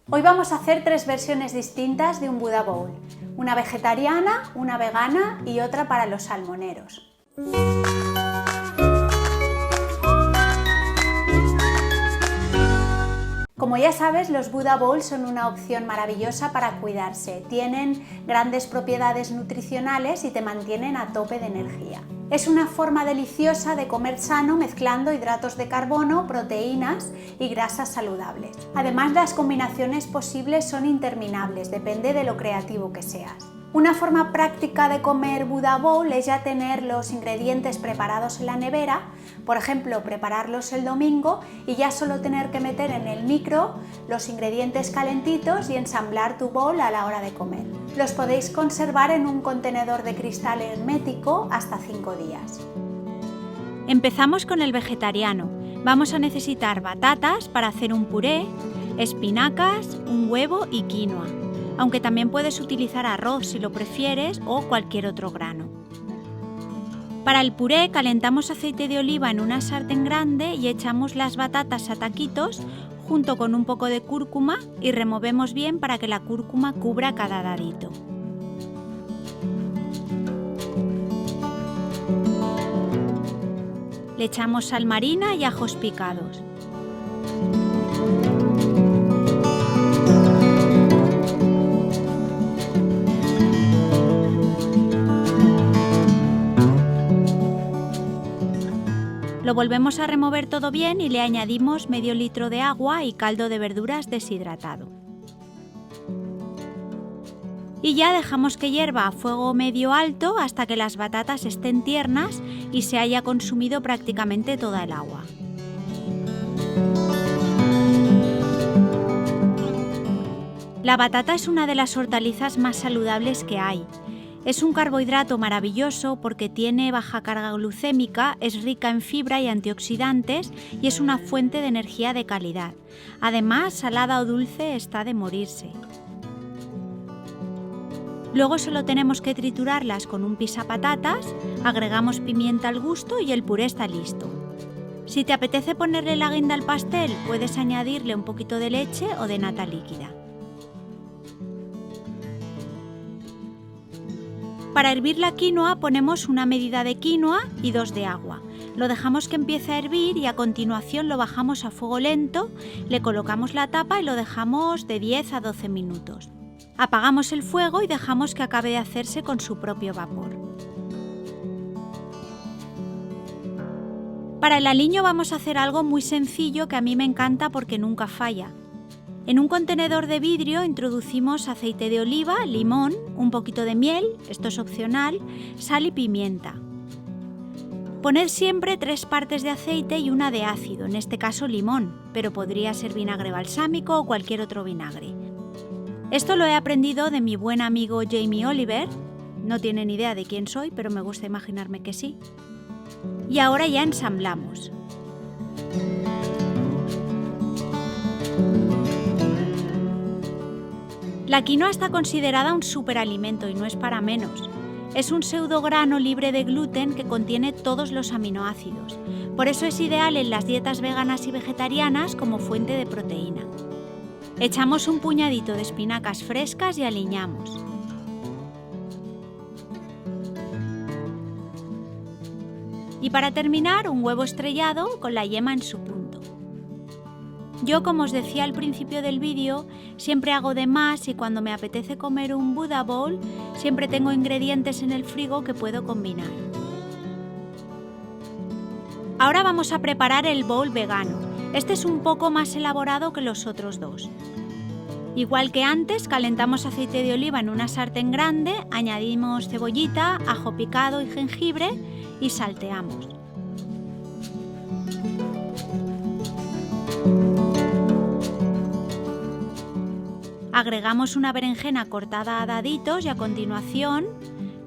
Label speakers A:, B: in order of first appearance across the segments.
A: Hoy vamos a hacer tres versiones distintas de un Buddha Bowl, una vegetariana, una vegana y otra para los salmoneros. Como ya sabes, los Buddha Bowls son una opción maravillosa para cuidarse. Tienen grandes propiedades nutricionales y te mantienen a tope de energía. Es una forma deliciosa de comer sano mezclando hidratos de carbono, proteínas y grasas saludables. Además, las combinaciones posibles son interminables, depende de lo creativo que seas. Una forma práctica de comer Buddha Bowl es ya tener los ingredientes preparados en la nevera, por ejemplo, prepararlos el domingo y ya solo tener que meter en el micro los ingredientes calentitos y ensamblar tu bowl a la hora de comer. Los podéis conservar en un contenedor de cristal hermético hasta 5 días.
B: Empezamos con el vegetariano. Vamos a necesitar batatas para hacer un puré, espinacas, un huevo y quinoa, aunque también puedes utilizar arroz si lo prefieres o cualquier otro grano. Para el puré calentamos aceite de oliva en una sartén grande y echamos las batatas a taquitos junto con un poco de cúrcuma y removemos bien para que la cúrcuma cubra cada dadito. Le echamos sal marina y ajos picados. Lo volvemos a remover todo bien y le añadimos medio litro de agua y caldo de verduras deshidratado. Y ya dejamos que hierva a fuego medio alto hasta que las batatas estén tiernas y se haya consumido prácticamente toda el agua. La batata es una de las hortalizas más saludables que hay. Es un carbohidrato maravilloso porque tiene baja carga glucémica, es rica en fibra y antioxidantes y es una fuente de energía de calidad. Además, salada o dulce está de morirse. Luego solo tenemos que triturarlas con un pisapatatas, agregamos pimienta al gusto y el puré está listo. Si te apetece ponerle la guinda al pastel, puedes añadirle un poquito de leche o de nata líquida. Para hervir la quinoa ponemos una medida de quinoa y 2 de agua. Lo dejamos que empiece a hervir y a continuación lo bajamos a fuego lento, le colocamos la tapa y lo dejamos de 10 a 12 minutos. Apagamos el fuego y dejamos que acabe de hacerse con su propio vapor. Para el aliño vamos a hacer algo muy sencillo que a mí me encanta porque nunca falla. En un contenedor de vidrio introducimos aceite de oliva, limón, un poquito de miel, esto es opcional, sal y pimienta. Poned siempre 3 partes de aceite y una de ácido, en este caso limón, pero podría ser vinagre balsámico o cualquier otro vinagre. Esto lo he aprendido de mi buen amigo Jamie Oliver, no tiene ni idea de quién soy, pero me gusta imaginarme que sí. Y ahora ya ensamblamos. La quinoa está considerada un superalimento y no es para menos. Es un pseudograno libre de gluten que contiene todos los aminoácidos. Por eso es ideal en las dietas veganas y vegetarianas como fuente de proteína. Echamos un puñadito de espinacas frescas y aliñamos. Y para terminar, un huevo estrellado con la yema en su punto. Yo, como os decía al principio del vídeo, siempre hago de más y cuando me apetece comer un Buddha Bowl, siempre tengo ingredientes en el frigo que puedo combinar. Ahora vamos a preparar el bowl vegano. Este es un poco más elaborado que los otros dos. Igual que antes, calentamos aceite de oliva en una sartén grande, añadimos cebollita, ajo picado y jengibre y salteamos. Agregamos una berenjena cortada a daditos y a continuación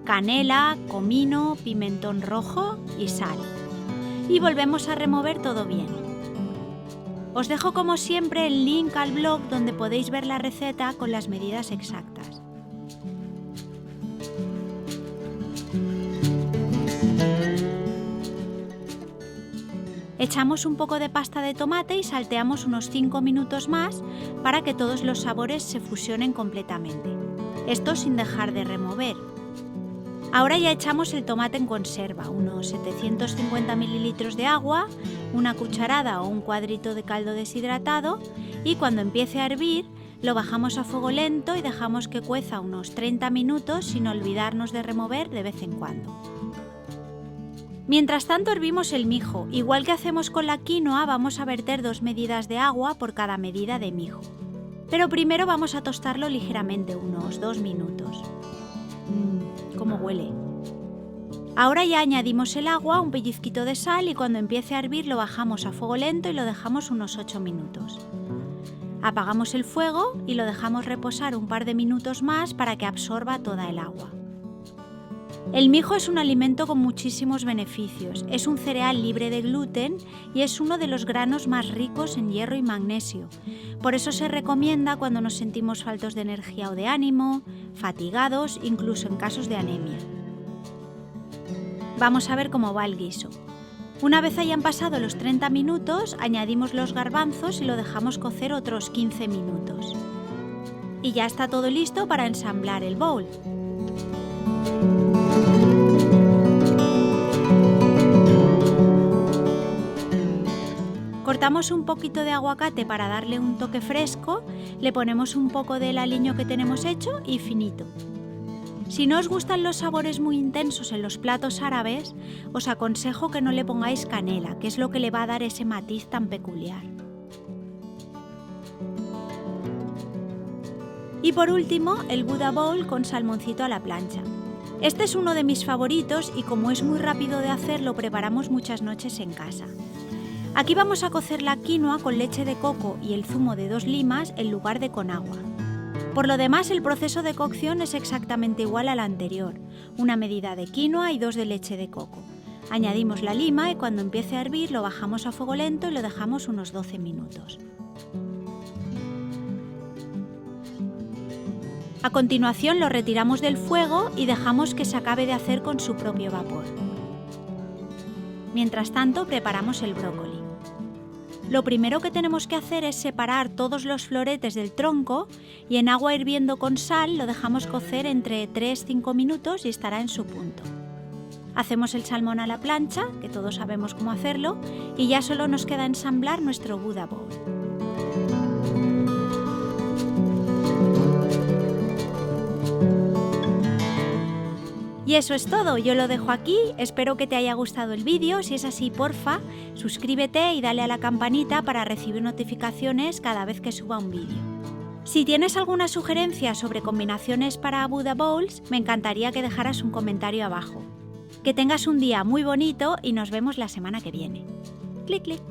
B: canela, comino, pimentón rojo y sal. Y volvemos a remover todo bien. Os dejo como siempre el link al blog donde podéis ver la receta con las medidas exactas. Echamos un poco de pasta de tomate y salteamos unos 5 minutos más para que todos los sabores se fusionen completamente. Esto sin dejar de remover. Ahora ya echamos el tomate en conserva, unos 750 ml de agua, una cucharada o un cuadrito de caldo deshidratado y cuando empiece a hervir lo bajamos a fuego lento y dejamos que cueza unos 30 minutos sin olvidarnos de remover de vez en cuando. Mientras tanto hervimos el mijo, igual que hacemos con la quinoa vamos a verter 2 medidas de agua por cada medida de mijo. Pero primero vamos a tostarlo ligeramente, unos 2 minutos. ¡Cómo huele! Ahora ya añadimos el agua, un pellizquito de sal y cuando empiece a hervir lo bajamos a fuego lento y lo dejamos unos 8 minutos. Apagamos el fuego y lo dejamos reposar un par de minutos más para que absorba toda el agua. El mijo es un alimento con muchísimos beneficios. Es un cereal libre de gluten y es uno de los granos más ricos en hierro y magnesio. Por eso se recomienda cuando nos sentimos faltos de energía o de ánimo, fatigados, incluso en casos de anemia. Vamos a ver cómo va el guiso. Una vez hayan pasado los 30 minutos, añadimos los garbanzos y lo dejamos cocer otros 15 minutos. Y ya está todo listo para ensamblar el bowl. Cortamos un poquito de aguacate para darle un toque fresco, le ponemos un poco del aliño que tenemos hecho y finito. Si no os gustan los sabores muy intensos en los platos árabes, os aconsejo que no le pongáis canela, que es lo que le va a dar ese matiz tan peculiar. Y por último, el Buddha Bowl con salmoncito a la plancha. Este es uno de mis favoritos y como es muy rápido de hacer, lo preparamos muchas noches en casa. Aquí vamos a cocer la quinoa con leche de coco y el zumo de 2 limas en lugar de con agua. Por lo demás, el proceso de cocción es exactamente igual al anterior, una medida de quinoa y 2 de leche de coco. Añadimos la lima y cuando empiece a hervir lo bajamos a fuego lento y lo dejamos unos 12 minutos. A continuación lo retiramos del fuego y dejamos que se acabe de hacer con su propio vapor. Mientras tanto, preparamos el brócoli. Lo primero que tenemos que hacer es separar todos los floretes del tronco y en agua hirviendo con sal lo dejamos cocer entre 3-5 minutos y estará en su punto. Hacemos el salmón a la plancha, que todos sabemos cómo hacerlo, y ya solo nos queda ensamblar nuestro Buddha Bowl. Y eso es todo, yo lo dejo aquí, espero que te haya gustado el vídeo, si es así porfa, suscríbete y dale a la campanita para recibir notificaciones cada vez que suba un vídeo. Si tienes alguna sugerencia sobre combinaciones para Buddha Bowls, me encantaría que dejaras un comentario abajo. Que tengas un día muy bonito y nos vemos la semana que viene. Clic, clic.